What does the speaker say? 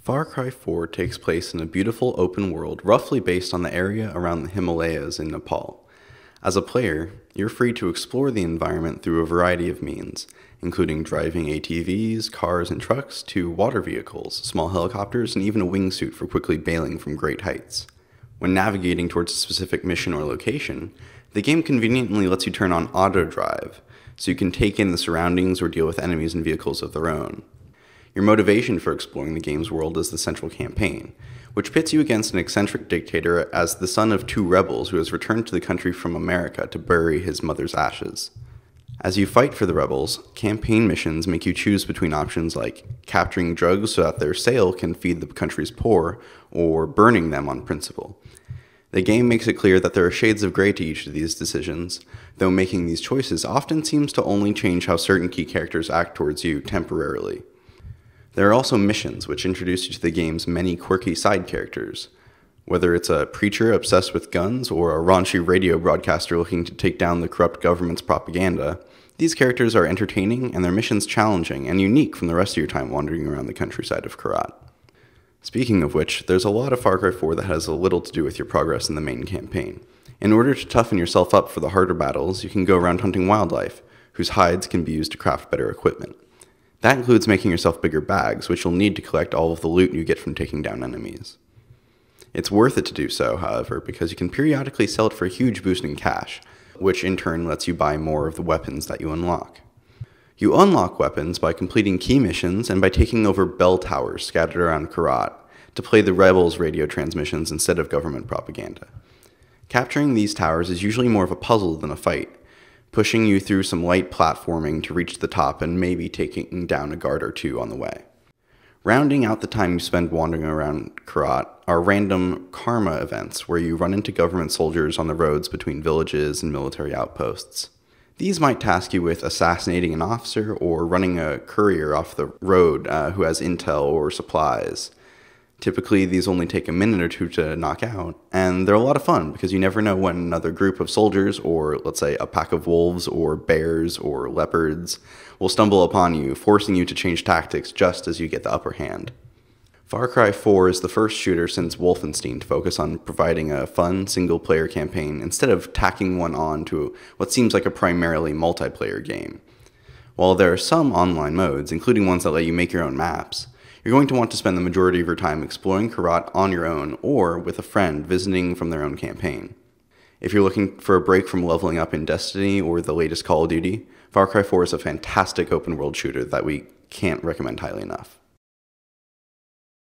Far Cry 4 takes place in a beautiful open world roughly based on the area around the Himalayas in Nepal. As a player, you're free to explore the environment through a variety of means, including driving ATVs, cars, and trucks, to water vehicles, small helicopters, and even a wingsuit for quickly bailing from great heights. When navigating towards a specific mission or location, the game conveniently lets you turn on Autodrive, so you can take in the surroundings or deal with enemies and vehicles of their own. Your motivation for exploring the game's world is the central campaign, which pits you against an eccentric dictator as the son of two rebels who has returned to the country from America to bury his mother's ashes. As you fight for the rebels, campaign missions make you choose between options like capturing drugs so that their sale can feed the country's poor, or burning them on principle. The game makes it clear that there are shades of gray to each of these decisions, though making these choices often seems to only change how certain key characters act towards you temporarily. There are also missions which introduce you to the game's many quirky side characters. Whether it's a preacher obsessed with guns or a raunchy radio broadcaster looking to take down the corrupt government's propaganda, these characters are entertaining and their missions challenging and unique from the rest of your time wandering around the countryside of Karat. Speaking of which, there's a lot of Far Cry 4 that has a little to do with your progress in the main campaign. In order to toughen yourself up for the harder battles, you can go around hunting wildlife, whose hides can be used to craft better equipment. That includes making yourself bigger bags, which you'll need to collect all of the loot you get from taking down enemies. It's worth it to do so, however, because you can periodically sell it for a huge boost in cash, which in turn lets you buy more of the weapons that you unlock. You unlock weapons by completing key missions and by taking over bell towers scattered around Karat to play the rebels' radio transmissions instead of government propaganda. Capturing these towers is usually more of a puzzle than a fight, pushing you through some light platforming to reach the top and maybe taking down a guard or two on the way. Rounding out the time you spend wandering around Karat are random karma events where you run into government soldiers on the roads between villages and military outposts. These might task you with assassinating an officer or running a courier off the road who has intel or supplies. Typically, these only take a minute or two to knock out, and they're a lot of fun because you never know when another group of soldiers, or let's say a pack of wolves or bears or leopards, will stumble upon you, forcing you to change tactics just as you get the upper hand. Far Cry 4 is the first shooter since Wolfenstein to focus on providing a fun single-player campaign instead of tacking one on to what seems like a primarily multiplayer game. While there are some online modes, including ones that let you make your own maps, you're going to want to spend the majority of your time exploring Karat on your own or with a friend visiting from their own campaign. If you're looking for a break from leveling up in Destiny or the latest Call of Duty, Far Cry 4 is a fantastic open world shooter that we can't recommend highly enough.